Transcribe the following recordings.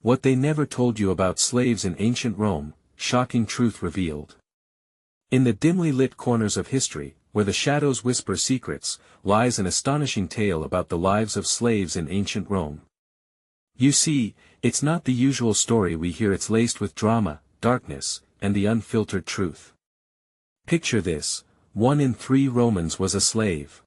What they never told you about slaves in ancient Rome, shocking truth revealed. In the dimly lit corners of history, where the shadows whisper secrets, lies an astonishing tale about the lives of slaves in ancient Rome. You see, it's not the usual story we hear. It's laced with drama, darkness, and the unfiltered truth. Picture this: 1 in 3 Romans was a slave.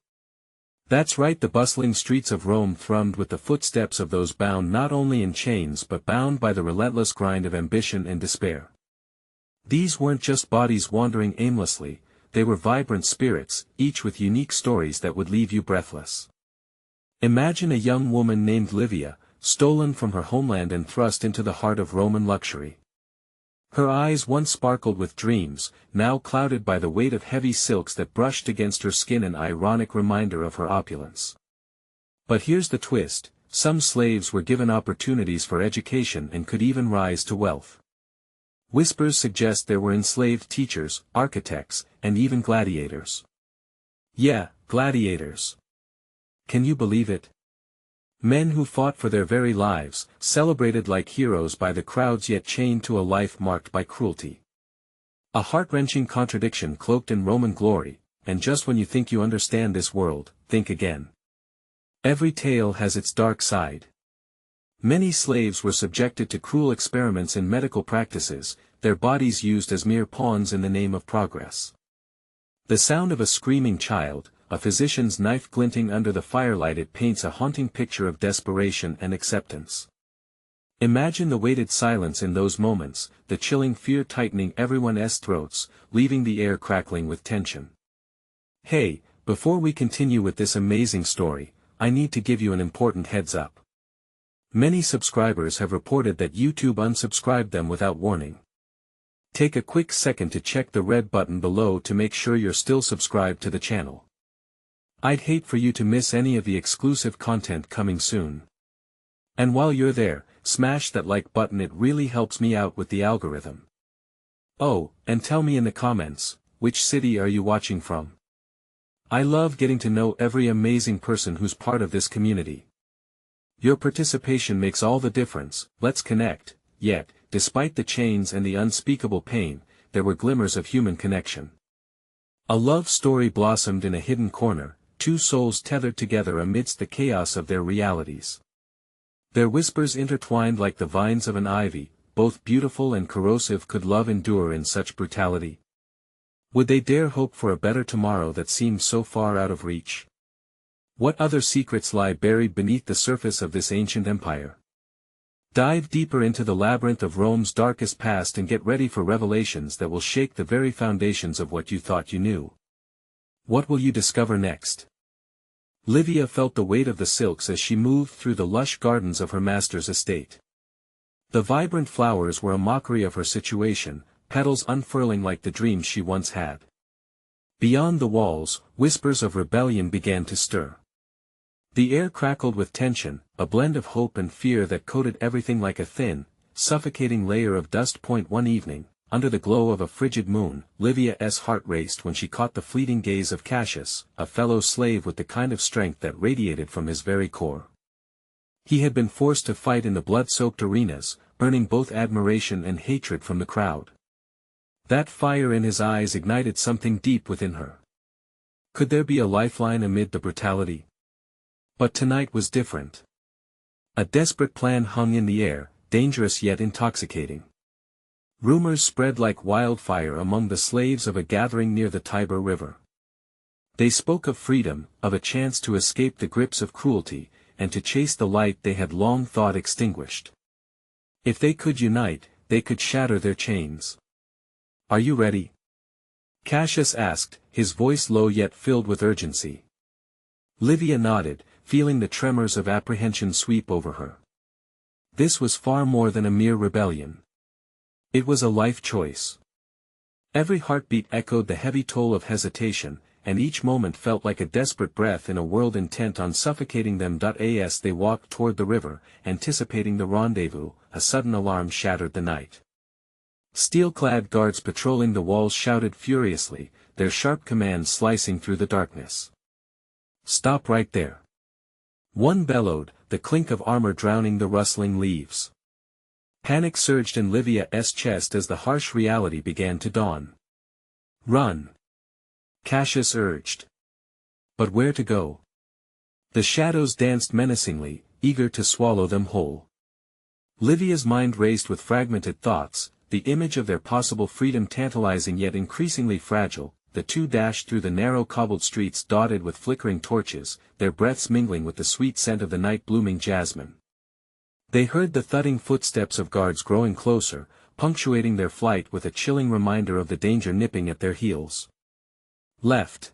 That's right, the bustling streets of Rome thrummed with the footsteps of those bound not only in chains but bound by the relentless grind of ambition and despair. These weren't just bodies wandering aimlessly, they were vibrant spirits, each with unique stories that would leave you breathless. Imagine a young woman named Livia, stolen from her homeland and thrust into the heart of Roman luxury. Her eyes once sparkled with dreams, now clouded by the weight of heavy silks that brushed against her skin, an ironic reminder of her opulence. But here's the twist: some slaves were given opportunities for education and could even rise to wealth. Whispers suggest there were enslaved teachers, architects, and even gladiators. Yeah, gladiators. Can you believe it? Men who fought for their very lives, celebrated like heroes by the crowds, yet chained to a life marked by cruelty. A heart-wrenching contradiction cloaked in Roman glory, and just when you think you understand this world, think again. Every tale has its dark side. Many slaves were subjected to cruel experiments in medical practices, their bodies used as mere pawns in the name of progress. The sound of a screaming child, a physician's knife glinting under the firelight, it paints a haunting picture of desperation and acceptance. Imagine the weighted silence in those moments, the chilling fear tightening everyone's throats, leaving the air crackling with tension. Hey, before we continue with this amazing story, I need to give you an important heads up. Many subscribers have reported that YouTube unsubscribed them without warning. Take a quick second to check the red button below to make sure you're still subscribed to the channel. I'd hate for you to miss any of the exclusive content coming soon. And while you're there, smash that like button, it really helps me out with the algorithm. Oh, and tell me in the comments, which city are you watching from? I love getting to know every amazing person who's part of this community. Your participation makes all the difference. Let's connect. Yet, despite the chains and the unspeakable pain, there were glimmers of human connection. A love story blossomed in a hidden corner, 2 souls tethered together amidst the chaos of their realities. Their whispers intertwined like the vines of an ivy, both beautiful and corrosive. Could love endure in such brutality? Would they dare hope for a better tomorrow that seemed so far out of reach? What other secrets lie buried beneath the surface of this ancient empire? Dive deeper into the labyrinth of Rome's darkest past and get ready for revelations that will shake the very foundations of what you thought you knew. What will you discover next? Livia felt the weight of the silks as she moved through the lush gardens of her master's estate. The vibrant flowers were a mockery of her situation, petals unfurling like the dreams she once had. Beyond the walls, whispers of rebellion began to stir. The air crackled with tension, a blend of hope and fear that coated everything like a thin, suffocating layer of dust. One evening, under the glow of a frigid moon, Livia's heart raced when she caught the fleeting gaze of Cassius, a fellow slave with the kind of strength that radiated from his very core. He had been forced to fight in the blood-soaked arenas, earning both admiration and hatred from the crowd. That fire in his eyes ignited something deep within her. Could there be a lifeline amid the brutality? But tonight was different. A desperate plan hung in the air, dangerous yet intoxicating. Rumors spread like wildfire among the slaves of a gathering near the Tiber River. They spoke of freedom, of a chance to escape the grips of cruelty, and to chase the light they had long thought extinguished. If they could unite, they could shatter their chains. Are you ready? Cassius asked, his voice low yet filled with urgency. Livia nodded, feeling the tremors of apprehension sweep over her. This was far more than a mere rebellion. It was a life choice. Every heartbeat echoed the heavy toll of hesitation, and each moment felt like a desperate breath in a world intent on suffocating them. As they walked toward the river, anticipating the rendezvous, a sudden alarm shattered the night. Steel-clad guards patrolling the walls shouted furiously, their sharp commands slicing through the darkness. "Stop right there!" One bellowed, the clink of armor drowning the rustling leaves. Panic surged in Livia's chest as the harsh reality began to dawn. "Run!" Cassius urged. But where to go? The shadows danced menacingly, eager to swallow them whole. Livia's mind raced with fragmented thoughts, the image of their possible freedom tantalizing yet increasingly fragile. The two dashed through the narrow cobbled streets dotted with flickering torches, their breaths mingling with the sweet scent of the night-blooming jasmine. They heard the thudding footsteps of guards growing closer, punctuating their flight with a chilling reminder of the danger nipping at their heels. "Left!"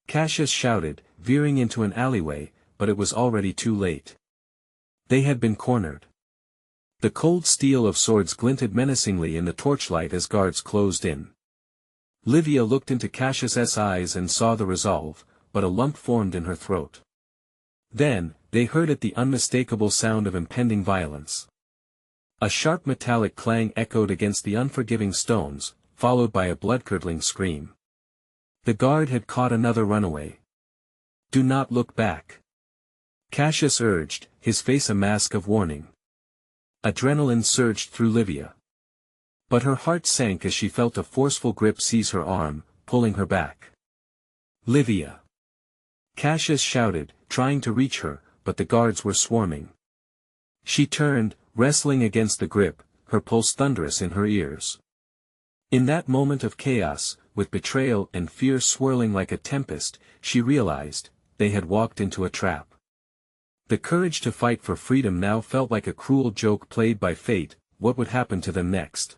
Cassius shouted, veering into an alleyway, but it was already too late. They had been cornered. The cold steel of swords glinted menacingly in the torchlight as guards closed in. Livia looked into Cassius's eyes and saw the resolve, but a lump formed in her throat. Then, they heard it, the unmistakable sound of impending violence. A sharp metallic clang echoed against the unforgiving stones, followed by a blood-curdling scream. The guard had caught another runaway. "Do not look back," Cassius urged, his face a mask of warning. Adrenaline surged through Livia. But her heart sank as she felt a forceful grip seize her arm, pulling her back. "Livia!" Cassius shouted, trying to reach her, but the guards were swarming. She turned, wrestling against the grip, her pulse thunderous in her ears. In that moment of chaos, with betrayal and fear swirling like a tempest, she realized, they had walked into a trap. The courage to fight for freedom now felt like a cruel joke played by fate. What would happen to them next?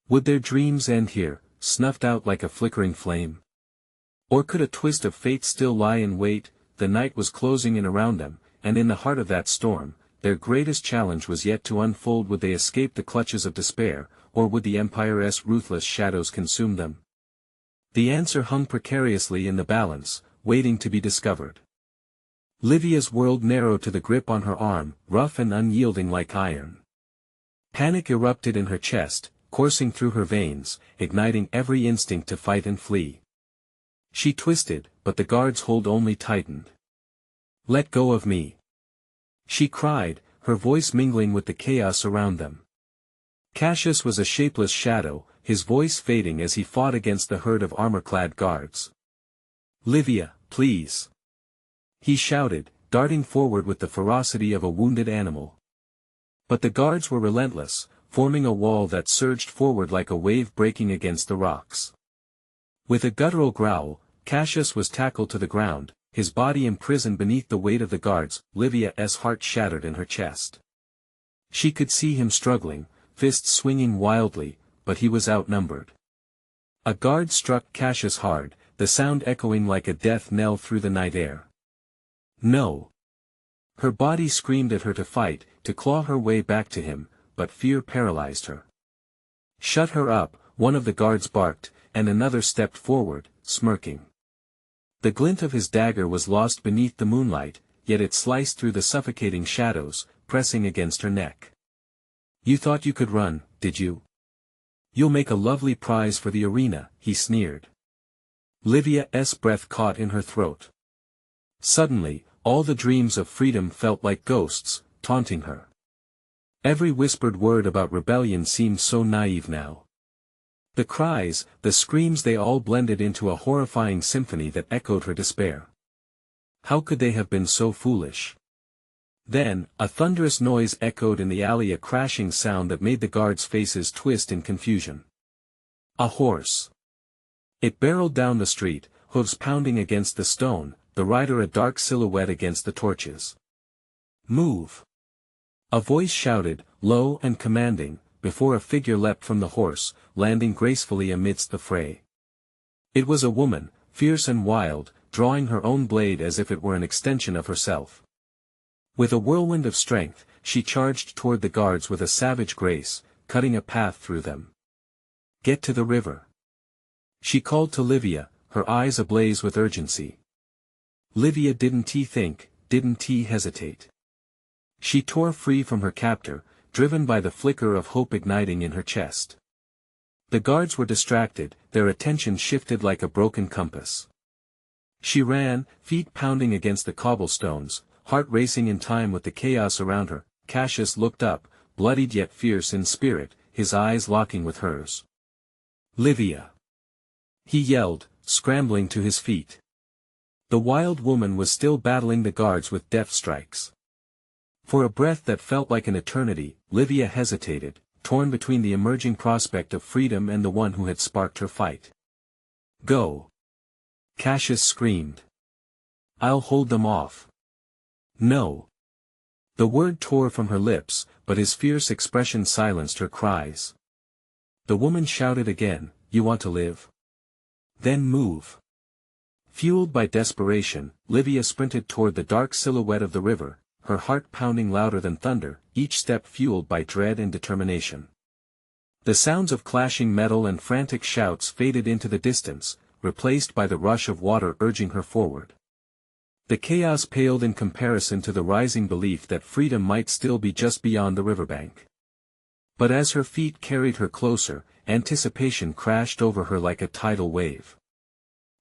Would their dreams end here, snuffed out like a flickering flame? Or could a twist of fate still lie in wait? The night was closing in around them, and in the heart of that storm, their greatest challenge was yet to unfold. Would they escape the clutches of despair, or would the Empire's ruthless shadows consume them? The answer hung precariously in the balance, waiting to be discovered. Livia's world narrowed to the grip on her arm, rough and unyielding like iron. Panic erupted in her chest, coursing through her veins, igniting every instinct to fight and flee. She twisted, but the guard's hold only tightened. "Let go of me!" she cried, her voice mingling with the chaos around them. Cassius was a shapeless shadow, his voice fading as he fought against the herd of armor-clad guards. "Livia, please!" he shouted, darting forward with the ferocity of a wounded animal. But the guards were relentless, forming a wall that surged forward like a wave breaking against the rocks. With a guttural growl, Cassius was tackled to the ground, his body imprisoned beneath the weight of the guards. Livia's heart shattered in her chest. She could see him struggling, fists swinging wildly, but he was outnumbered. A guard struck Cassius hard, the sound echoing like a death knell through the night air. "No!" Her body screamed at her to fight, to claw her way back to him, but fear paralyzed her. "Shut her up," one of the guards barked, and another stepped forward, smirking. The glint of his dagger was lost beneath the moonlight, yet it sliced through the suffocating shadows, pressing against her neck. "You thought you could run, did you? You'll make a lovely prize for the arena," he sneered. Livia's breath caught in her throat. Suddenly, all the dreams of freedom felt like ghosts, taunting her. Every whispered word about rebellion seemed so naive now. The cries, the screams, they all blended into a horrifying symphony that echoed her despair. How could they have been so foolish? Then, a thunderous noise echoed in the alley, a crashing sound that made the guards' faces twist in confusion. A horse. It barreled down the street, hooves pounding against the stone, the rider a dark silhouette against the torches. "Move!" a voice shouted, low and commanding, before a figure leapt from the horse, landing gracefully amidst the fray. It was a woman, fierce and wild, drawing her own blade as if it were an extension of herself. With a whirlwind of strength, she charged toward the guards with a savage grace, cutting a path through them. "Get to the river!" she called to Livia, her eyes ablaze with urgency. Livia didn't think, didn't hesitate. She tore free from her captor, driven by the flicker of hope igniting in her chest. The guards were distracted, their attention shifted like a broken compass. She ran, feet pounding against the cobblestones, heart racing in time with the chaos around her. Cassius looked up, bloodied yet fierce in spirit, his eyes locking with hers. "Livia!" he yelled, scrambling to his feet. The wild woman was still battling the guards with deft strikes. For a breath that felt like an eternity, Livia hesitated, torn between the emerging prospect of freedom and the one who had sparked her fight. "Go!" Cassius screamed. "I'll hold them off." "No." The word tore from her lips, but his fierce expression silenced her cries. The woman shouted again, "You want to live? Then move." Fueled by desperation, Livia sprinted toward the dark silhouette of the river, her heart pounding louder than thunder, each step fueled by dread and determination. The sounds of clashing metal and frantic shouts faded into the distance, replaced by the rush of water urging her forward. The chaos paled in comparison to the rising belief that freedom might still be just beyond the riverbank. But as her feet carried her closer, anticipation crashed over her like a tidal wave.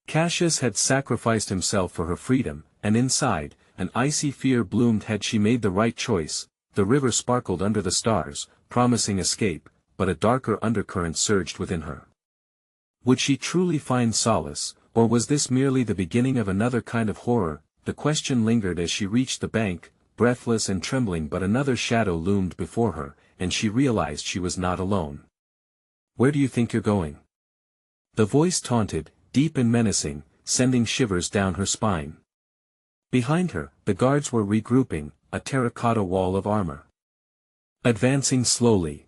Cassius had sacrificed himself for her freedom, and inside, an icy fear bloomed. Had she made the right choice? The river sparkled under the stars, promising escape, but a darker undercurrent surged within her. Would she truly find solace, or was this merely the beginning of another kind of horror? The question lingered as she reached the bank, breathless and trembling, but another shadow loomed before her, and she realized she was not alone. "Where do you think you're going?" The voice taunted, deep and menacing, sending shivers down her spine. Behind her, the guards were regrouping, a terracotta wall of armor. Advancing slowly.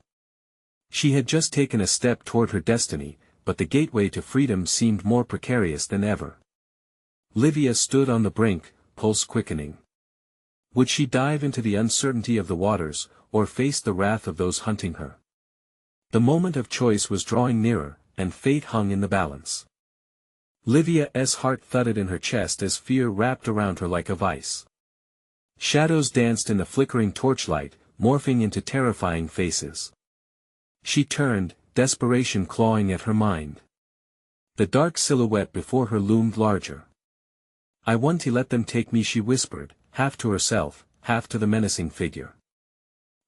She had just taken a step toward her destiny, but the gateway to freedom seemed more precarious than ever. Livia stood on the brink, pulse quickening. Would she dive into the uncertainty of the waters, or face the wrath of those hunting her? The moment of choice was drawing nearer, and fate hung in the balance. Livia's heart thudded in her chest as fear wrapped around her like a vice. Shadows danced in the flickering torchlight, morphing into terrifying faces. She turned, desperation clawing at her mind. The dark silhouette before her loomed larger. "I want to let them take me," she whispered, half to herself, half to the menacing figure.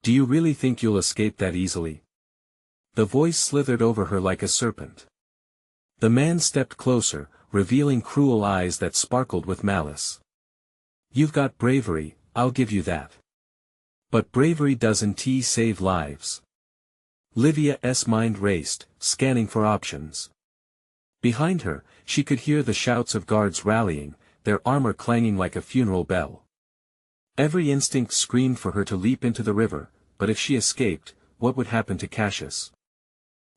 "Do you really think you'll escape that easily?" The voice slithered over her like a serpent. The man stepped closer, revealing cruel eyes that sparkled with malice. "You've got bravery, I'll give you that. But bravery doesn't save lives." Livia's mind raced, scanning for options. Behind her, she could hear the shouts of guards rallying, their armor clanging like a funeral bell. Every instinct screamed for her to leap into the river, but if she escaped, what would happen to Cassius?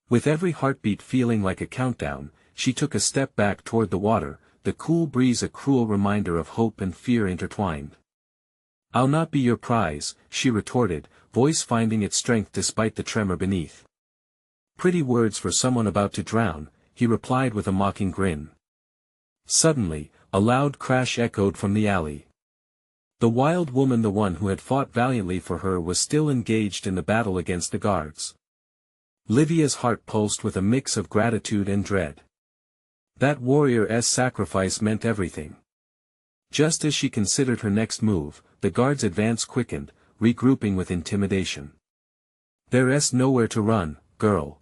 With every heartbeat feeling like a countdown, she took a step back toward the water, the cool breeze a cruel reminder of hope and fear intertwined. "I'll not be your prize," she retorted, voice finding its strength despite the tremor beneath. "Pretty words for someone about to drown," he replied with a mocking grin. Suddenly, a loud crash echoed from the alley. The wild woman, the one who had fought valiantly for her, was still engaged in the battle against the guards. Livia's heart pulsed with a mix of gratitude and dread. That warrior's sacrifice meant everything. Just as she considered her next move, the guards' advance quickened, regrouping with intimidation. "There's nowhere to run, girl."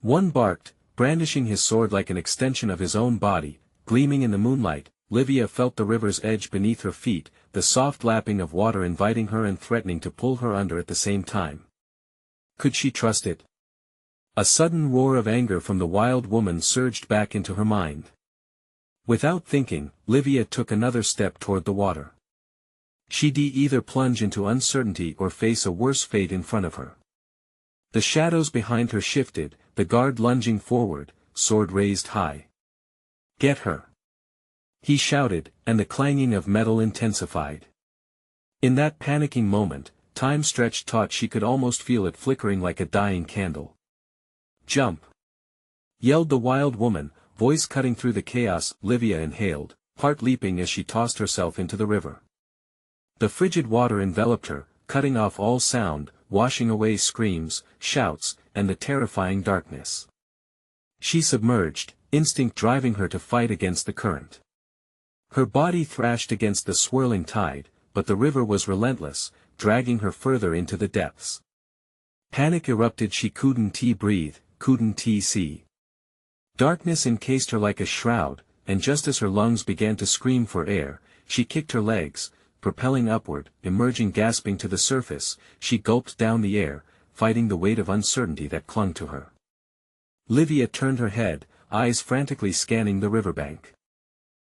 One barked, brandishing his sword like an extension of his own body, gleaming in the moonlight. Livia felt the river's edge beneath her feet, the soft lapping of water inviting her and threatening to pull her under at the same time. Could she trust it? A sudden roar of anger from the wild woman surged back into her mind. Without thinking, Livia took another step toward the water. She'd either plunge into uncertainty or face a worse fate in front of her. The shadows behind her shifted, the guard lunging forward, sword raised high. "Get her!" he shouted, and the clanging of metal intensified. In that panicking moment, time stretched taut. She could almost feel it flickering like a dying candle. "Jump!" yelled the wild woman, voice cutting through the chaos. Livia inhaled, heart leaping as she tossed herself into the river. The frigid water enveloped her, cutting off all sound, washing away screams, shouts, and the terrifying darkness. She submerged, instinct driving her to fight against the current. Her body thrashed against the swirling tide, but the river was relentless, dragging her further into the depths. Panic erupted, she couldn't breathe, couldn't see. Darkness encased her like a shroud, and just as her lungs began to scream for air, she kicked her legs, propelling upward, emerging gasping to the surface. She gulped down the air, fighting the weight of uncertainty that clung to her. Livia turned her head, eyes frantically scanning the riverbank.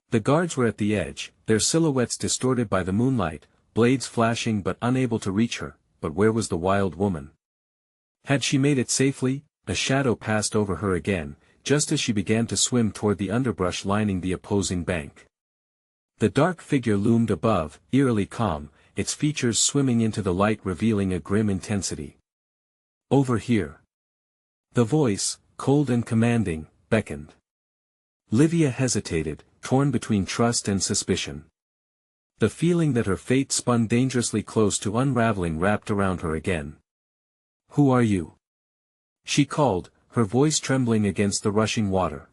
The guards were at the edge, their silhouettes distorted by the moonlight, blades flashing but unable to reach her. But where was the wild woman? Had she made it safely? A shadow passed over her again, just as she began to swim toward the underbrush lining the opposing bank. The dark figure loomed above, eerily calm, its features swimming into the light revealing a grim intensity. "Over here." The voice, cold and commanding, beckoned. Livia hesitated, torn between trust and suspicion. The feeling that her fate spun dangerously close to unraveling wrapped around her again. "Who are you?" she called, her voice trembling against the rushing water.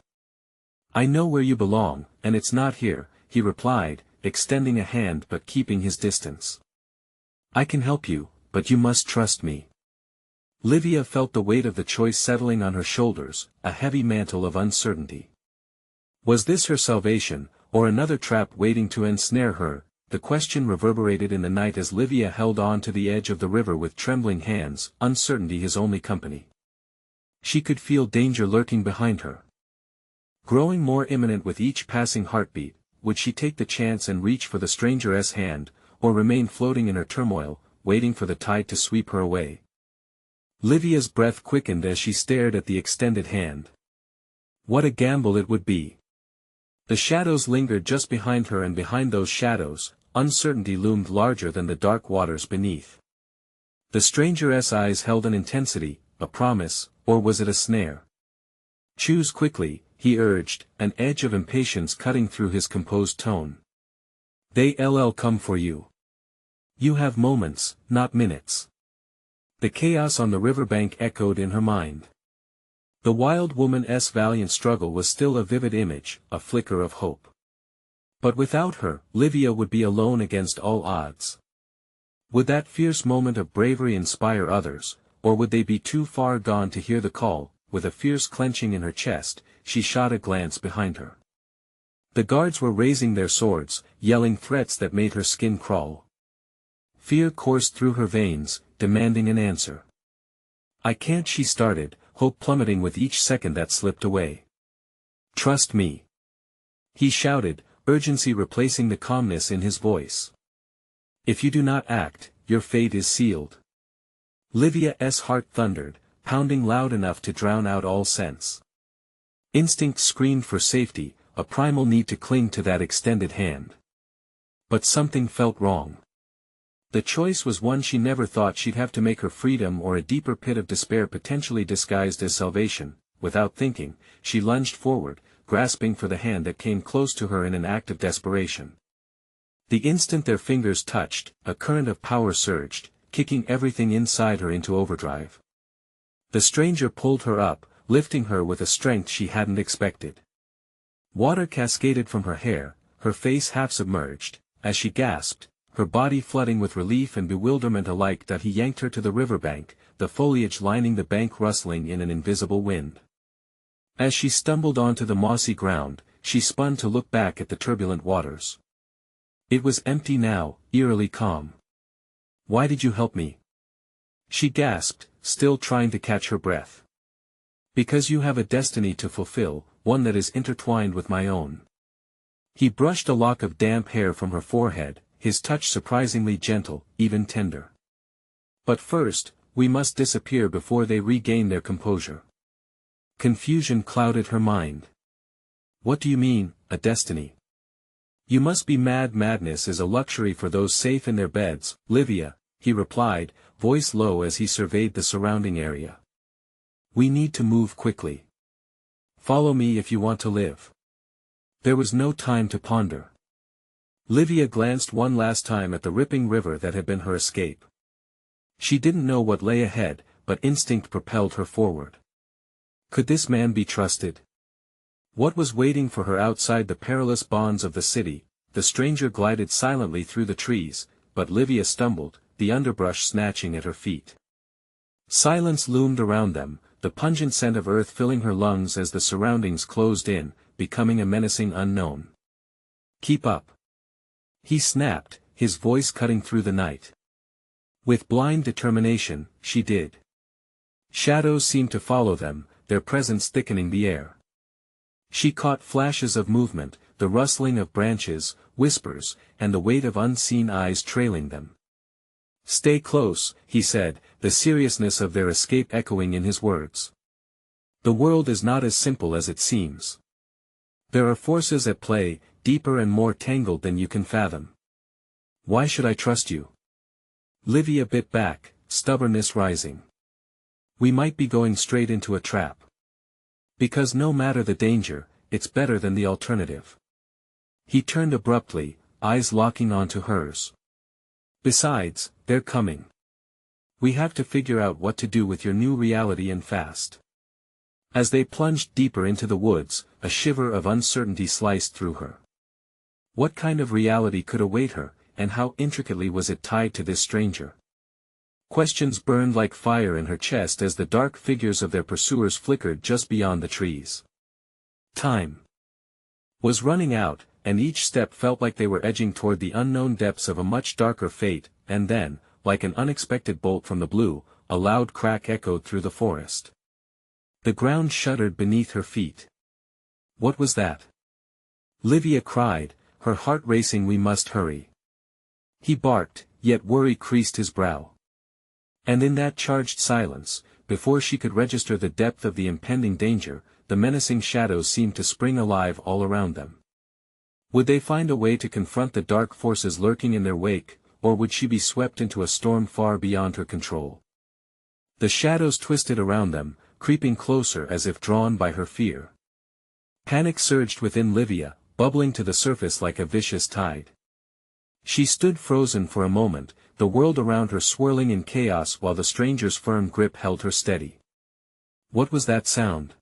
"I know where you belong, and it's not here," he replied, extending a hand but keeping his distance. "I can help you, but you must trust me." Livia felt the weight of the choice settling on her shoulders, a heavy mantle of uncertainty. Was this her salvation, or another trap waiting to ensnare her? The question reverberated in the night as Livia held on to the edge of the river with trembling hands, uncertainty his only company. She could feel danger lurking behind her. Growing more imminent with each passing heartbeat, would she take the chance and reach for the stranger's hand, or remain floating in her turmoil, waiting for the tide to sweep her away? Livia's breath quickened as she stared at the extended hand. What a gamble it would be! The shadows lingered just behind her, and behind those shadows, uncertainty loomed larger than the dark waters beneath. The stranger's eyes held an intensity, a promise, or was it a snare? "Choose quickly," he urged, an edge of impatience cutting through his composed tone. "They'll come for you. You have moments, not minutes." The chaos on the riverbank echoed in her mind. The wild woman's valiant struggle was still a vivid image, a flicker of hope. But without her, Livia would be alone against all odds. Would that fierce moment of bravery inspire others, or would they be too far gone to hear the call? With a fierce clenching in her chest, she shot a glance behind her. The guards were raising their swords, yelling threats that made her skin crawl. Fear coursed through her veins, demanding an answer. "I can't," she started, hope plummeting with each second that slipped away. "Trust me," he shouted, urgency replacing the calmness in his voice. "If you do not act, your fate is sealed." Livia's heart thundered, pounding loud enough to drown out all sense. Instinct screamed for safety, a primal need to cling to that extended hand. But something felt wrong. The choice was one she never thought she'd have to make: her freedom or a deeper pit of despair potentially disguised as salvation. Without thinking, she lunged forward, grasping for the hand that came close to her in an act of desperation. The instant their fingers touched, a current of power surged, kicking everything inside her into overdrive. The stranger pulled her up, lifting her with a strength she hadn't expected. Water cascaded from her hair, her face half submerged, as she gasped, her body flooding with relief and bewilderment alike. That he yanked her to the riverbank, the foliage lining the bank rustling in an invisible wind. As she stumbled onto the mossy ground, she spun to look back at the turbulent waters. It was empty now, eerily calm. "Why did you help me?" she gasped, still trying to catch her breath. "Because you have a destiny to fulfill, one that is intertwined with my own." He brushed a lock of damp hair from her forehead, his touch surprisingly gentle, even tender. "But first, we must disappear before they regain their composure." Confusion clouded her mind. "What do you mean, a destiny? You must be mad." "Madness is a luxury for those safe in their beds, Livia," he replied, voice low as he surveyed the surrounding area. "We need to move quickly. Follow me if you want to live." There was no time to ponder. Livia glanced one last time at the ripping river that had been her escape. She didn't know what lay ahead, but instinct propelled her forward. Could this man be trusted? What was waiting for her outside the perilous bonds of the city? The stranger glided silently through the trees, but Livia stumbled, the underbrush snatching at her feet. Silence loomed around them, the pungent scent of earth filling her lungs as the surroundings closed in, becoming a menacing unknown. "Keep up!" he snapped, his voice cutting through the night. With blind determination, she did. Shadows seemed to follow them, their presence thickening the air. She caught flashes of movement, the rustling of branches, whispers, and the weight of unseen eyes trailing them. "Stay close," he said, the seriousness of their escape echoing in his words. "The world is not as simple as it seems. There are forces at play, deeper and more tangled than you can fathom." "Why should I trust you?" Livia bit back, stubbornness rising. "We might be going straight into a trap. Because no matter the danger, it's better than the alternative." He turned abruptly, eyes locking onto hers. "Besides, they're coming. We have to figure out what to do with your new reality and fast." As they plunged deeper into the woods, a shiver of uncertainty sliced through her. What kind of reality could await her, and how intricately was it tied to this stranger? Questions burned like fire in her chest as the dark figures of their pursuers flickered just beyond the trees. Time was running out, and each step felt like they were edging toward the unknown depths of a much darker fate, and then, like an unexpected bolt from the blue, a loud crack echoed through the forest. The ground shuddered beneath her feet. What was that? Livia cried, her heart racing. "We must hurry." He barked, yet worry creased his brow. And in that charged silence, before she could register the depth of the impending danger, the menacing shadows seemed to spring alive all around them. Would they find a way to confront the dark forces lurking in their wake, or would she be swept into a storm far beyond her control? The shadows twisted around them, creeping closer as if drawn by her fear. Panic surged within Livia, bubbling to the surface like a vicious tide. She stood frozen for a moment, the world around her swirling in chaos while the stranger's firm grip held her steady. "What was that sound?"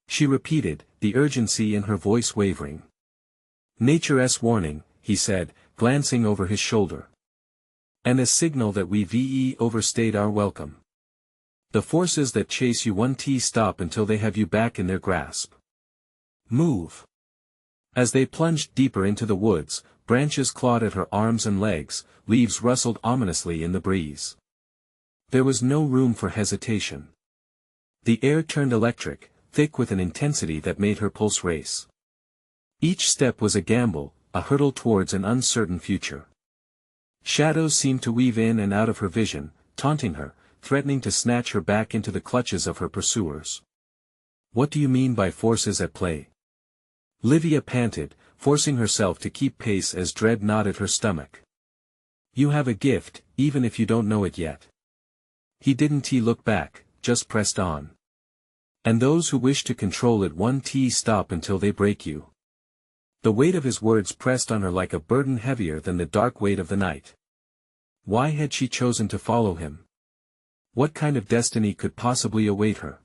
she repeated, the urgency in her voice wavering. "Nature's warning," he said, glancing over his shoulder. "And a signal that we've overstayed our welcome. The forces that chase you won't stop until they have you back in their grasp. Move." As they plunged deeper into the woods, branches clawed at her arms and legs, leaves rustled ominously in the breeze. There was no room for hesitation. The air turned electric, thick with an intensity that made her pulse race. Each step was a gamble, a hurdle towards an uncertain future. Shadows seemed to weave in and out of her vision, taunting her, threatening to snatch her back into the clutches of her pursuers. "What do you mean by forces at play?" Livia panted, forcing herself to keep pace as dread gnawed at her stomach. "You have a gift, even if you don't know it yet." He didn't look back, just pressed on. "And those who wish to control it won't stop until they break you." The weight of his words pressed on her like a burden heavier than the dark weight of the night. Why had she chosen to follow him? What kind of destiny could possibly await her?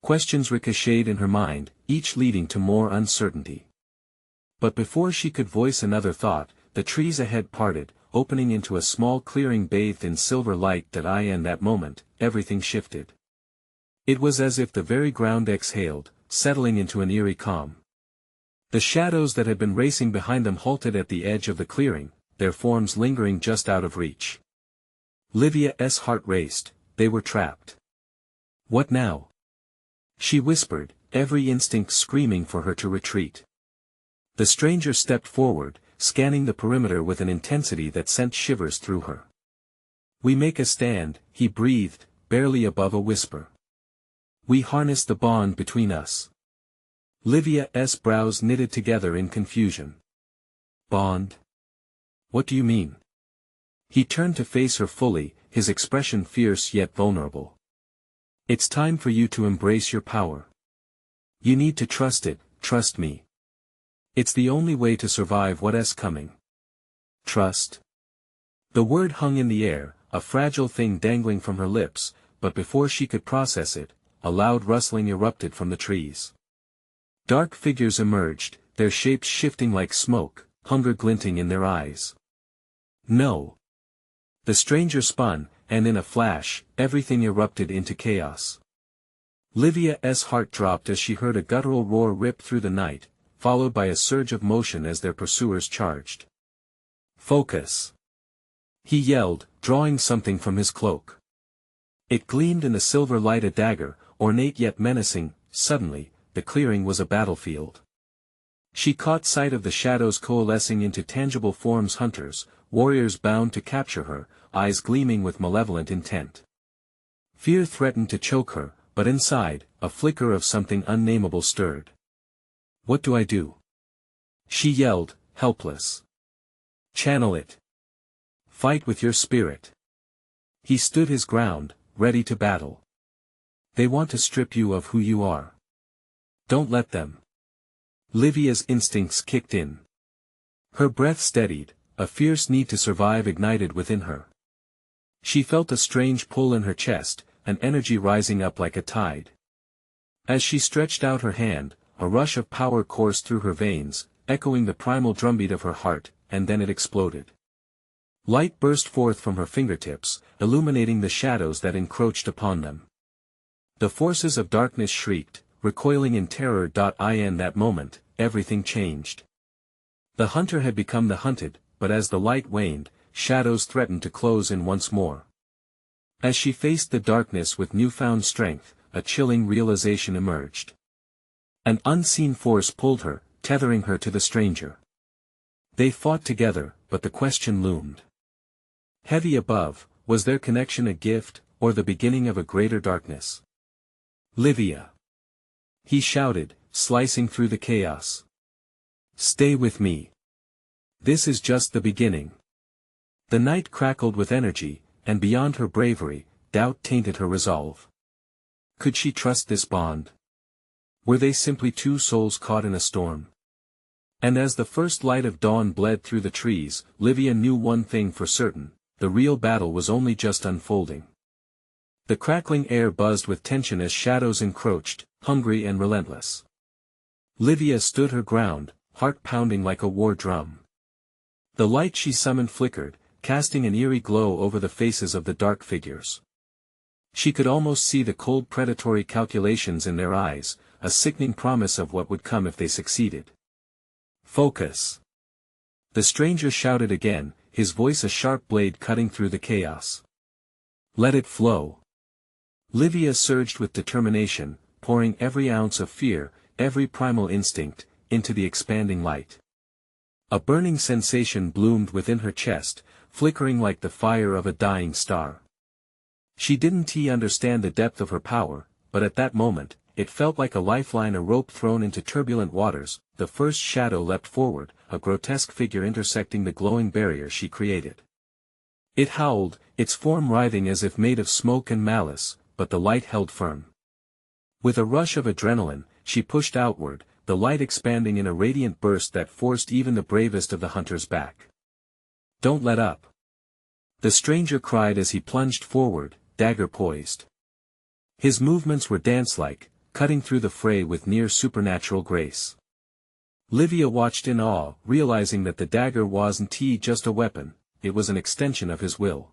Questions ricocheted in her mind, each leading to more uncertainty. But before she could voice another thought, the trees ahead parted, opening into a small clearing bathed in silver light in that moment, everything shifted. It was as if the very ground exhaled, settling into an eerie calm. The shadows that had been racing behind them halted at the edge of the clearing, their forms lingering just out of reach. Livia's heart raced, they were trapped. "What now?" she whispered, every instinct screaming for her to retreat. The stranger stepped forward, scanning the perimeter with an intensity that sent shivers through her. "We make a stand," he breathed, barely above a whisper. "We harness the bond between us." Livia's brows knitted together in confusion. "Bond? What do you mean?" He turned to face her fully, his expression fierce yet vulnerable. "It's time for you to embrace your power. You need to trust it, trust me. It's the only way to survive what's coming." Trust. The word hung in the air, a fragile thing dangling from her lips, but before she could process it, a loud rustling erupted from the trees. Dark figures emerged, their shapes shifting like smoke, hunger glinting in their eyes. "No." The stranger spun, and in a flash, everything erupted into chaos. Livia's heart dropped as she heard a guttural roar rip through the night, followed by a surge of motion as their pursuers charged. "Focus!" he yelled, drawing something from his cloak. It gleamed in the silver light, a dagger, ornate yet menacing. Suddenly, the clearing was a battlefield. She caught sight of the shadows coalescing into tangible forms, hunters, warriors bound to capture her, eyes gleaming with malevolent intent. Fear threatened to choke her, but inside, a flicker of something unnameable stirred. "What do I do?" she yelled, helpless. "Channel it. Fight with your spirit." He stood his ground, ready to battle. "They want to strip you of who you are. Don't let them." Livia's instincts kicked in. Her breath steadied, a fierce need to survive ignited within her. She felt a strange pull in her chest, an energy rising up like a tide. As she stretched out her hand, a rush of power coursed through her veins, echoing the primal drumbeat of her heart, and then it exploded. Light burst forth from her fingertips, illuminating the shadows that encroached upon them. The forces of darkness shrieked, recoiling in terror. In that moment, everything changed. The hunter had become the hunted, but as the light waned, shadows threatened to close in once more. As she faced the darkness with newfound strength, a chilling realization emerged. An unseen force pulled her, tethering her to the stranger. They fought together, but the question loomed. Heavy above, was their connection a gift, or the beginning of a greater darkness? "Livia!" he shouted, slicing through the chaos. "Stay with me. This is just the beginning." The night crackled with energy, and beyond her bravery, doubt tainted her resolve. Could she trust this bond? Were they simply two souls caught in a storm? And as the first light of dawn bled through the trees, Livia knew one thing for certain: the real battle was only just unfolding. The crackling air buzzed with tension as shadows encroached, hungry and relentless. Livia stood her ground, heart pounding like a war drum. The light she summoned flickered, casting an eerie glow over the faces of the dark figures. She could almost see the cold predatory calculations in their eyes, a sickening promise of what would come if they succeeded. "Focus!" the stranger shouted again, his voice a sharp blade cutting through the chaos. "Let it flow." Livia surged with determination, pouring every ounce of fear, every primal instinct, into the expanding light. A burning sensation bloomed within her chest, flickering like the fire of a dying star. She didn't understand the depth of her power, but at that moment, it felt like a lifeline, a rope thrown into turbulent waters. The first shadow leapt forward, a grotesque figure intersecting the glowing barrier she created. It howled, its form writhing as if made of smoke and malice, but the light held firm. With a rush of adrenaline, she pushed outward, the light expanding in a radiant burst that forced even the bravest of the hunters back. "Don't let up!" the stranger cried as he plunged forward, dagger poised. His movements were dance-like, cutting through the fray with near supernatural grace. Livia watched in awe, realizing that the dagger wasn't just a weapon, it was an extension of his will.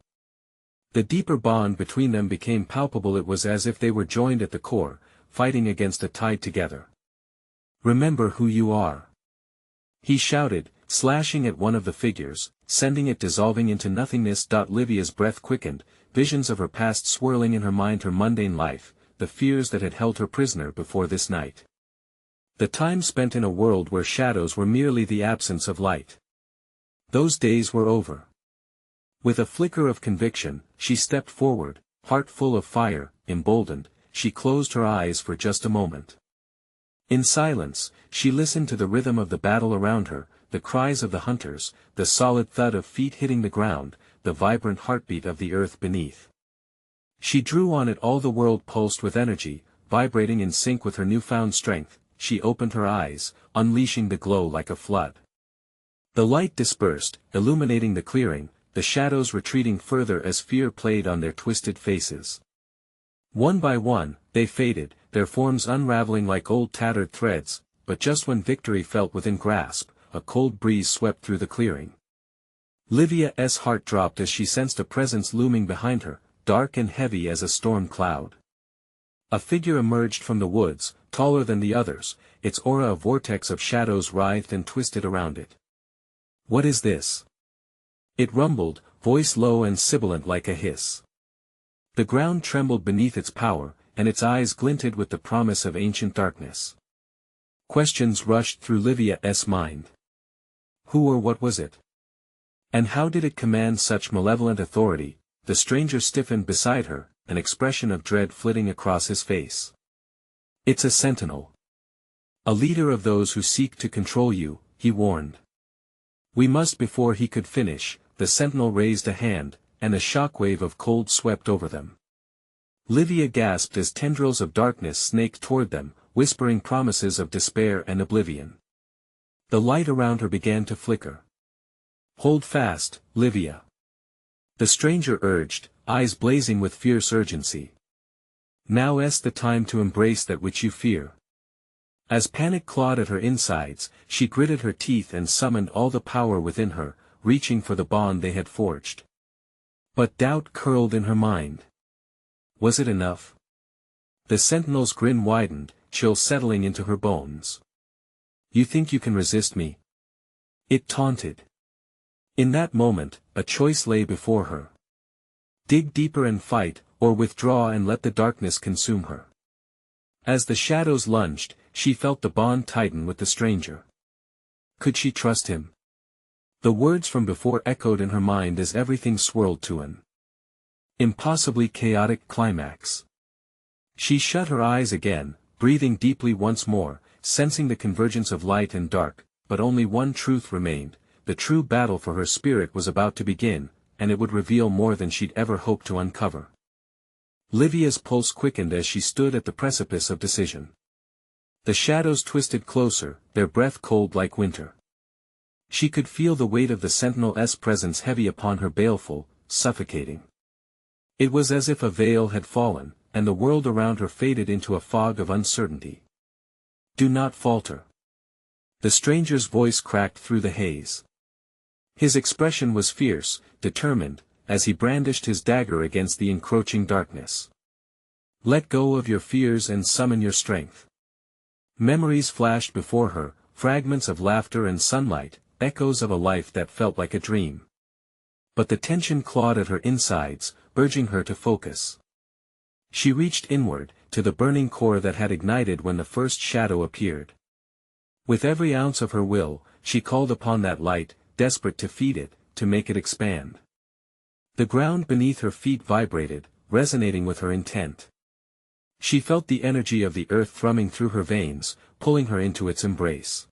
The deeper bond between them became palpable. It was as if they were joined at the core, fighting against a tide together. "Remember who you are!" he shouted, slashing at one of the figures, sending it dissolving into nothingness. Livia's breath quickened, visions of her past swirling in her mind, her mundane life, the fears that had held her prisoner before this night. The time spent in a world where shadows were merely the absence of light. Those days were over. With a flicker of conviction, she stepped forward, heart full of fire. Emboldened, she closed her eyes for just a moment. In silence, she listened to the rhythm of the battle around her, the cries of the hunters, the solid thud of feet hitting the ground, the vibrant heartbeat of the earth beneath. She drew on it all. The world pulsed with energy, vibrating in sync with her newfound strength. She opened her eyes, unleashing the glow like a flood. The light dispersed, illuminating the clearing, the shadows retreating further as fear played on their twisted faces. One by one, they faded, their forms unraveling like old tattered threads, but just when victory felt within grasp, a cold breeze swept through the clearing. Livia's heart dropped as she sensed a presence looming behind her, dark and heavy as a storm cloud. A figure emerged from the woods, taller than the others, its aura a vortex of shadows writhed and twisted around it. "What is this?" it rumbled, voice low and sibilant like a hiss. The ground trembled beneath its power, and its eyes glinted with the promise of ancient darkness. Questions rushed through Livia's mind. Who or what was it? And how did it command such malevolent authority? The stranger stiffened beside her, an expression of dread flitting across his face. "It's a sentinel. A leader of those who seek to control you," he warned. "We must." Before he could finish, the sentinel raised a hand, and a shockwave of cold swept over them. Livia gasped as tendrils of darkness snaked toward them, whispering promises of despair and oblivion. The light around her began to flicker. "Hold fast, Livia," the stranger urged, eyes blazing with fierce urgency. "Now's the time to embrace that which you fear." As panic clawed at her insides, she gritted her teeth and summoned all the power within her, reaching for the bond they had forged. But doubt curled in her mind. Was it enough? The sentinel's grin widened, chill settling into her bones. "You think you can resist me?" it taunted. In that moment, a choice lay before her. Dig deeper and fight, or withdraw and let the darkness consume her. As the shadows lunged, she felt the bond tighten with the stranger. Could she trust him? The words from before echoed in her mind as everything swirled to an impossibly chaotic climax. She shut her eyes again, breathing deeply once more, sensing the convergence of light and dark, but only one truth remained: the true battle for her spirit was about to begin, and it would reveal more than she'd ever hoped to uncover. Livia's pulse quickened as she stood at the precipice of decision. The shadows twisted closer, their breath cold like winter. She could feel the weight of the sentinel's presence heavy upon her, baleful, suffocating. It was as if a veil had fallen, and the world around her faded into a fog of uncertainty. "Do not falter." The stranger's voice cracked through the haze. His expression was fierce, determined, as he brandished his dagger against the encroaching darkness. "Let go of your fears and summon your strength." Memories flashed before her, fragments of laughter and sunlight, echoes of a life that felt like a dream. But the tension clawed at her insides, urging her to focus. She reached inward, to the burning core that had ignited when the first shadow appeared. With every ounce of her will, she called upon that light, desperate to feed it, to make it expand. The ground beneath her feet vibrated, resonating with her intent. She felt the energy of the earth thrumming through her veins, pulling her into its embrace.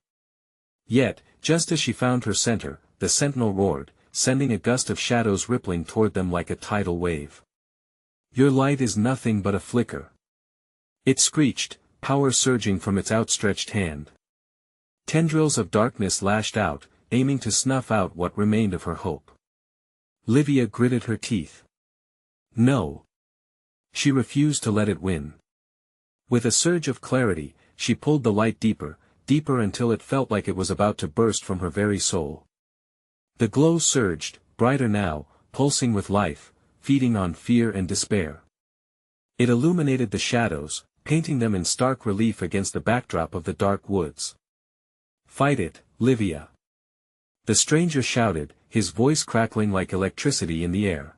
Yet, just as she found her center, the sentinel roared, sending a gust of shadows rippling toward them like a tidal wave. "Your light is nothing but a flicker," it screeched, power surging from its outstretched hand. Tendrils of darkness lashed out, aiming to snuff out what remained of her hope. Livia gritted her teeth. No. She refused to let it win. With a surge of clarity, she pulled the light deeper, deeper until it felt like it was about to burst from her very soul. The glow surged, brighter now, pulsing with life, feeding on fear and despair. It illuminated the shadows, painting them in stark relief against the backdrop of the dark woods. "Fight it, Livia!" the stranger shouted, his voice crackling like electricity in the air.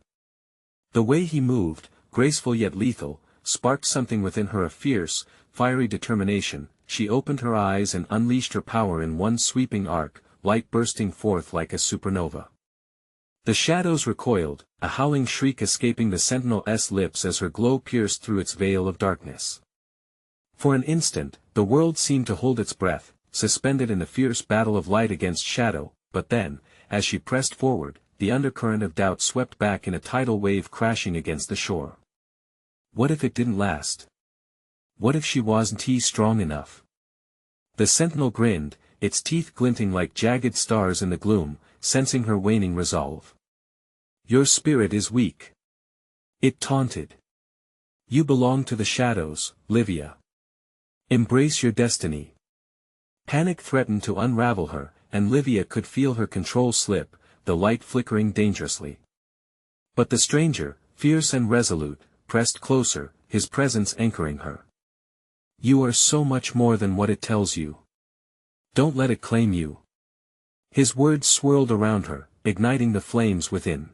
The way he moved, graceful yet lethal, sparked something within her, a fierce, fiery determination. She opened her eyes and unleashed her power in one sweeping arc, light bursting forth like a supernova. The shadows recoiled, a howling shriek escaping the sentinel's lips as her glow pierced through its veil of darkness. For an instant, the world seemed to hold its breath, suspended in the fierce battle of light against shadow, but then, as she pressed forward, the undercurrent of doubt swept back in a tidal wave crashing against the shore. What if it didn't last? What if she wasn't strong enough? The sentinel grinned, its teeth glinting like jagged stars in the gloom, sensing her waning resolve. "Your spirit is weak," it taunted. "You belong to the shadows, Livia. Embrace your destiny." Panic threatened to unravel her, and Livia could feel her control slip, the light flickering dangerously. But the stranger, fierce and resolute, pressed closer, his presence anchoring her. You are so much more than what it tells you. Don't let it claim you. His words swirled around her, igniting the flames within.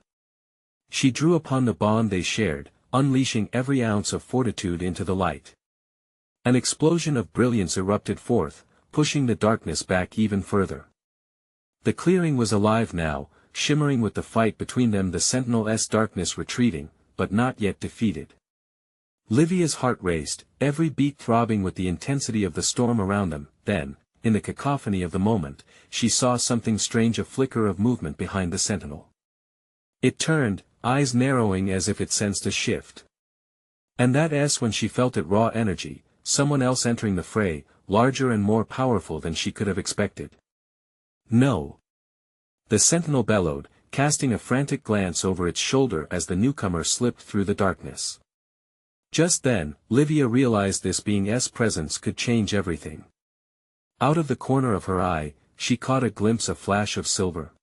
She drew upon the bond they shared, unleashing every ounce of fortitude into the light. An explosion of brilliance erupted forth, pushing the darkness back even further. The clearing was alive now, shimmering with the fight between them, the Sentinel's darkness retreating, but not yet defeated. Livia's heart raced, every beat throbbing with the intensity of the storm around them. Then, in the cacophony of the moment, she saw something strange, a flicker of movement behind the sentinel. It turned, eyes narrowing as if it sensed a shift. And that's when she felt it, raw energy, someone else entering the fray, larger and more powerful than she could have expected. No. The sentinel bellowed, casting a frantic glance over its shoulder as the newcomer slipped through the darkness. Just then, Livia realized this being's presence could change everything. Out of the corner of her eye, she caught a glimpse, a flash of silver.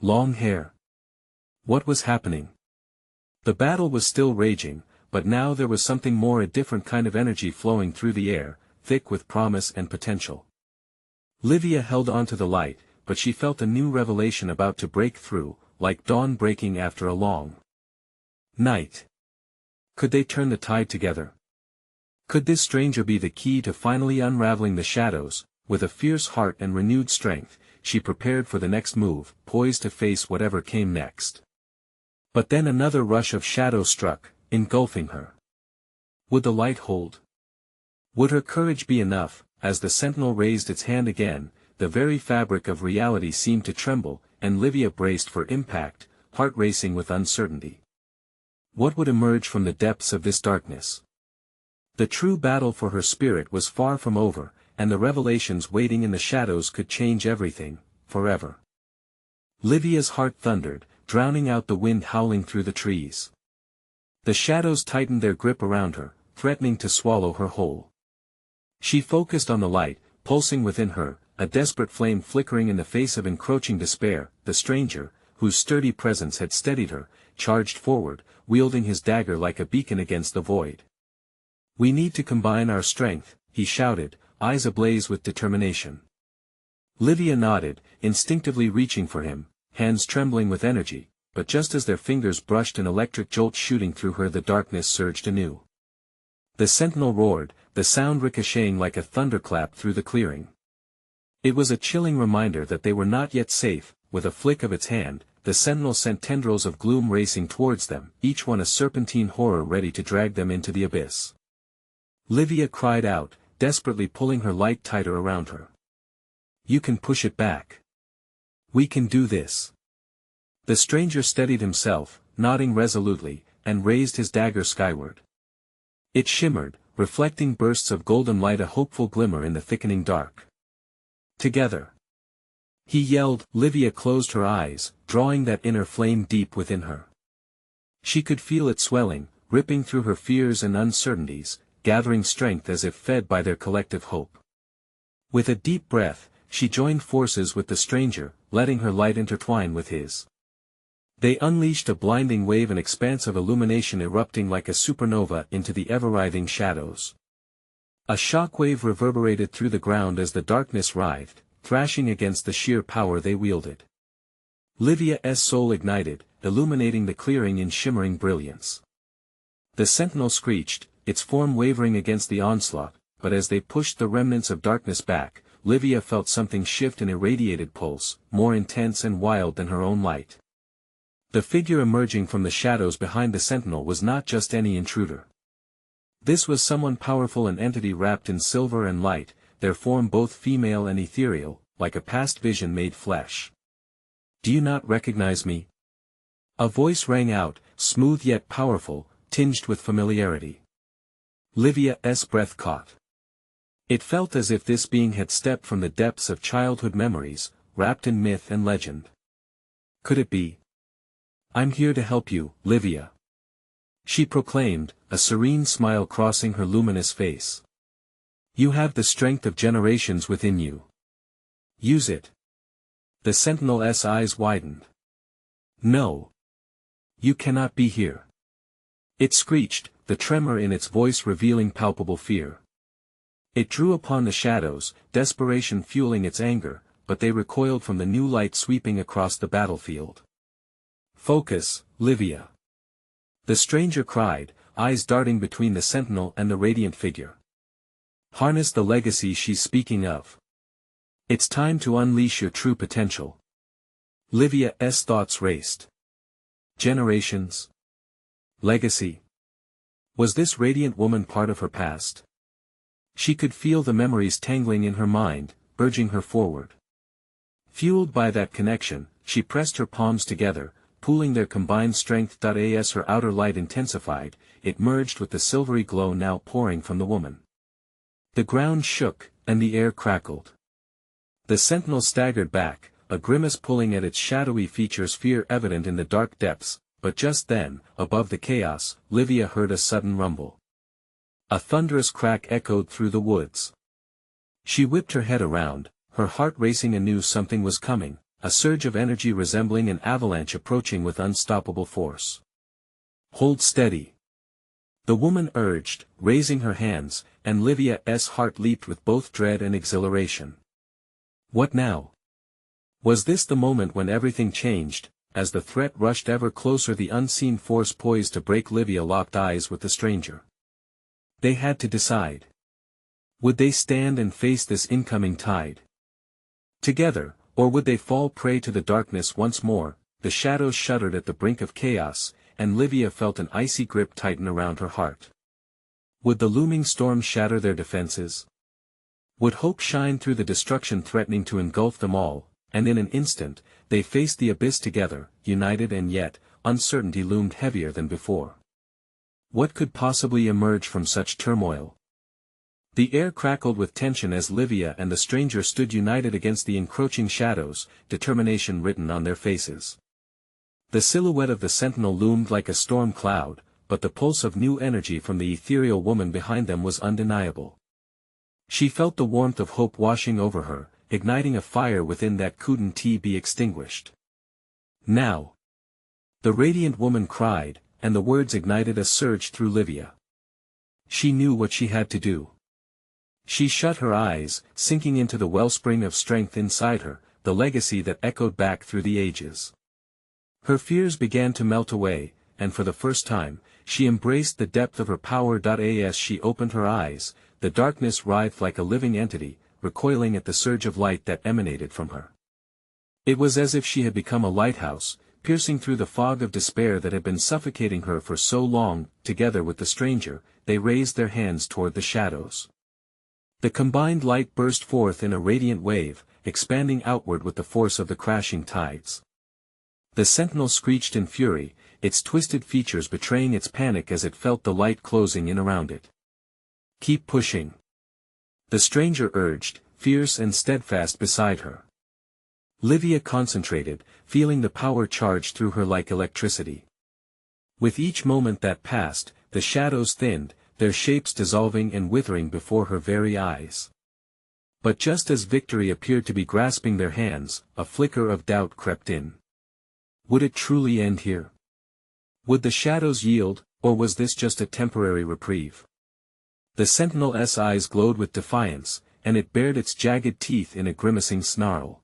Long hair. What was happening? The battle was still raging, but now there was something more, a different kind of energy flowing through the air, thick with promise and potential. Livia held on to the light, but she felt a new revelation about to break through, like dawn breaking after a long night. Could they turn the tide together? Could this stranger be the key to finally unraveling the shadows? With a fierce heart and renewed strength, she prepared for the next move, poised to face whatever came next. But then another rush of shadow struck, engulfing her. Would the light hold? Would her courage be enough? As the sentinel raised its hand again, the very fabric of reality seemed to tremble, and Livia braced for impact, heart racing with uncertainty. What would emerge from the depths of this darkness? The true battle for her spirit was far from over, and the revelations waiting in the shadows could change everything, forever. Livia's heart thundered, drowning out the wind howling through the trees. The shadows tightened their grip around her, threatening to swallow her whole. She focused on the light, pulsing within her, a desperate flame flickering in the face of encroaching despair. The stranger, whose sturdy presence had steadied her, charged forward, wielding his dagger like a beacon against the void. We need to combine our strength, he shouted, eyes ablaze with determination. Livia nodded, instinctively reaching for him, hands trembling with energy, but just as their fingers brushed, an electric jolt shooting through her, the darkness surged anew. The sentinel roared, the sound ricocheting like a thunderclap through the clearing. It was a chilling reminder that they were not yet safe. With a flick of its hand, the sentinel sent tendrils of gloom racing towards them, each one a serpentine horror ready to drag them into the abyss. Livia cried out, desperately pulling her light tighter around her. You can push it back. We can do this. The stranger steadied himself, nodding resolutely, and raised his dagger skyward. It shimmered, reflecting bursts of golden light, a hopeful glimmer in the thickening dark. Together, he yelled. Livia closed her eyes, drawing that inner flame deep within her. She could feel it swelling, ripping through her fears and uncertainties, gathering strength as if fed by their collective hope. With a deep breath, she joined forces with the stranger, letting her light intertwine with his. They unleashed a blinding wave, an expanse of illumination erupting like a supernova into the ever-writhing shadows. A shockwave reverberated through the ground as the darkness writhed, thrashing against the sheer power they wielded. Livia's soul ignited, illuminating the clearing in shimmering brilliance. The sentinel screeched, its form wavering against the onslaught, but as they pushed the remnants of darkness back, Livia felt something shift, an irradiated pulse, more intense and wild than her own light. The figure emerging from the shadows behind the sentinel was not just any intruder. This was someone powerful, an entity wrapped in silver and light, their form both female and ethereal, like a past vision made flesh. Do you not recognize me? A voice rang out, smooth yet powerful, tinged with familiarity. Livia's breath caught. It felt as if this being had stepped from the depths of childhood memories, wrapped in myth and legend. Could it be? I'm here to help you, Livia, she proclaimed, a serene smile crossing her luminous face. You have the strength of generations within you. Use it. The sentinel's eyes widened. No. You cannot be here. It screeched, the tremor in its voice revealing palpable fear. It drew upon the shadows, desperation fueling its anger, but they recoiled from the new light sweeping across the battlefield. "Focus, Livia!" the stranger cried, eyes darting between the sentinel and the radiant figure. "Harness the legacy she's speaking of. It's time to unleash your true potential." Livia's thoughts raced. Generations? Legacy? Was this radiant woman part of her past? She could feel the memories tangling in her mind, urging her forward. Fueled by that connection, she pressed her palms together, pooling their combined strength. As her outer light intensified, it merged with the silvery glow now pouring from the woman. The ground shook, and the air crackled. The sentinel staggered back, a grimace pulling at its shadowy features, fear evident in the dark depths, but just then, above the chaos, Livia heard a sudden rumble. A thunderous crack echoed through the woods. She whipped her head around, her heart racing anew. Something was coming, a surge of energy resembling an avalanche approaching with unstoppable force. "Hold steady," the woman urged, raising her hands, and Livia's heart leaped with both dread and exhilaration. What now? Was this the moment when everything changed? As the threat rushed ever closer, the unseen force poised to break. Livia locked eyes with the stranger. They had to decide. Would they stand and face this incoming tide together, or would they fall prey to the darkness once more? The shadows shuddered at the brink of chaos, and Livia felt an icy grip tighten around her heart. Would the looming storm shatter their defenses? Would hope shine through the destruction threatening to engulf them all? And in an instant, they faced the abyss together, united, and yet, uncertainty loomed heavier than before. What could possibly emerge from such turmoil? The air crackled with tension as Livia and the stranger stood united against the encroaching shadows, determination written on their faces. The silhouette of the sentinel loomed like a storm cloud, but the pulse of new energy from the ethereal woman behind them was undeniable. She felt the warmth of hope washing over her, igniting a fire within that couldn't be extinguished. "Now!" the radiant woman cried, and the words ignited a surge through Livia. She knew what she had to do. She shut her eyes, sinking into the wellspring of strength inside her, the legacy that echoed back through the ages. Her fears began to melt away, and for the first time, she embraced the depth of her power. As she opened her eyes, the darkness writhed like a living entity, recoiling at the surge of light that emanated from her. It was as if she had become a lighthouse, piercing through the fog of despair that had been suffocating her for so long. Together with the stranger, they raised their hands toward the shadows. The combined light burst forth in a radiant wave, expanding outward with the force of the crashing tides. The sentinel screeched in fury, its twisted features betraying its panic as it felt the light closing in around it. "Keep pushing," the stranger urged, fierce and steadfast beside her. Livia concentrated, feeling the power charge through her like electricity. With each moment that passed, the shadows thinned, their shapes dissolving and withering before her very eyes. But just as victory appeared to be grasping their hands, a flicker of doubt crept in. Would it truly end here? Would the shadows yield, or was this just a temporary reprieve? The sentinel's eyes glowed with defiance, and it bared its jagged teeth in a grimacing snarl.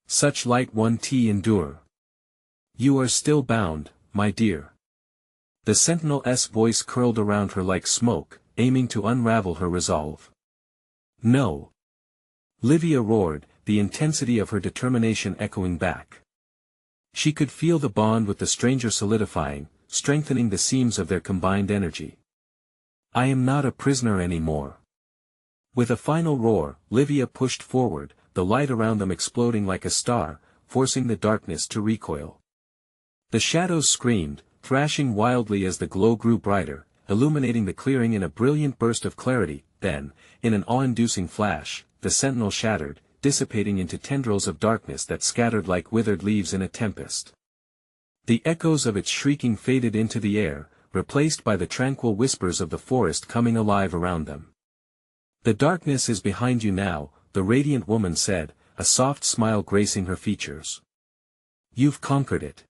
"Such light won't endure. You are still bound, my dear." The sentinel's voice curled around her like smoke, aiming to unravel her resolve. "No!" Livia roared, the intensity of her determination echoing back. She could feel the bond with the stranger solidifying, strengthening the seams of their combined energy. "I am not a prisoner anymore." With a final roar, Livia pushed forward, the light around them exploding like a star, forcing the darkness to recoil. The shadows screamed, thrashing wildly as the glow grew brighter, illuminating the clearing in a brilliant burst of clarity. Then, in an awe-inducing flash, the sentinel shattered, dissipating into tendrils of darkness that scattered like withered leaves in a tempest. The echoes of its shrieking faded into the air, replaced by the tranquil whispers of the forest coming alive around them. "The darkness is behind you now," the radiant woman said, a soft smile gracing her features. "You've conquered it."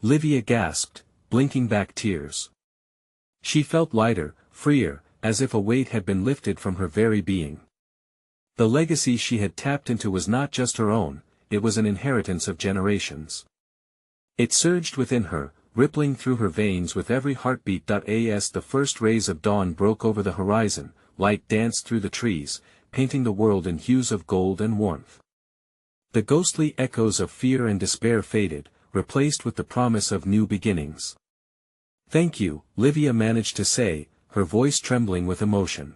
Livia gasped, blinking back tears. She felt lighter, freer, as if a weight had been lifted from her very being. The legacy she had tapped into was not just her own, it was an inheritance of generations. It surged within her, rippling through her veins with every heartbeat. As the first rays of dawn broke over the horizon, light danced through the trees, painting the world in hues of gold and warmth. The ghostly echoes of fear and despair faded, replaced with the promise of new beginnings. "Thank you," Livia managed to say, her voice trembling with emotion.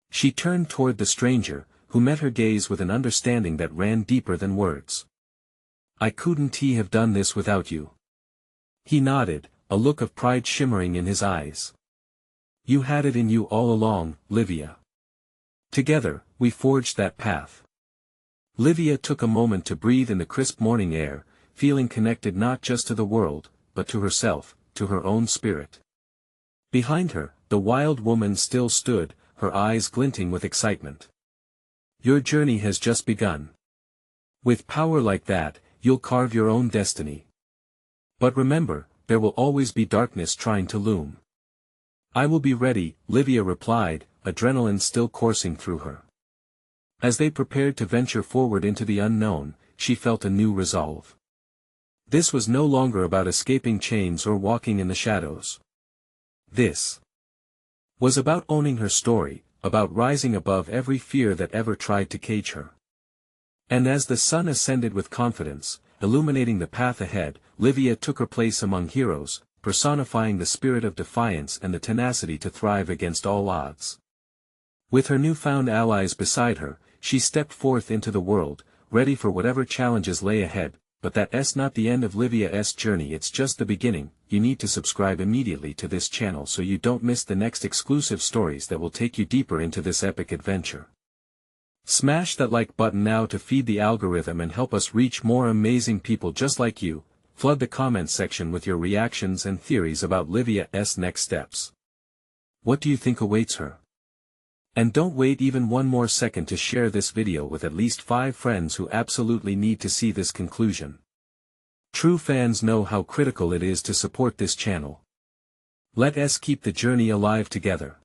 She turned toward the stranger, who met her gaze with an understanding that ran deeper than words. "I couldn't have done this without you." He nodded, a look of pride shimmering in his eyes. "You had it in you all along, Livia. Together, we forged that path." Livia took a moment to breathe in the crisp morning air, feeling connected not just to the world, but to herself, to her own spirit. Behind her, the wild woman still stood, her eyes glinting with excitement. "Your journey has just begun. With power like that, you'll carve your own destiny. But remember, there will always be darkness trying to loom." "I will be ready," Livia replied, adrenaline still coursing through her. As they prepared to venture forward into the unknown, she felt a new resolve. This was no longer about escaping chains or walking in the shadows. This was about owning her story, about rising above every fear that ever tried to cage her. And as the sun ascended with confidence, illuminating the path ahead, Livia took her place among heroes, personifying the spirit of defiance and the tenacity to thrive against all odds. With her newfound allies beside her, she stepped forth into the world, ready for whatever challenges lay ahead. But that's not the end of Livia's journey, it's just the beginning. You need to subscribe immediately to this channel so you don't miss the next exclusive stories that will take you deeper into this epic adventure. Smash that like button now to feed the algorithm and help us reach more amazing people just like you. Flood the comments section with your reactions and theories about Livia's next steps. What do you think awaits her? And don't wait even one more second to share this video with at least 5 friends who absolutely need to see this conclusion. True fans know how critical it is to support this channel. Let us keep the journey alive together.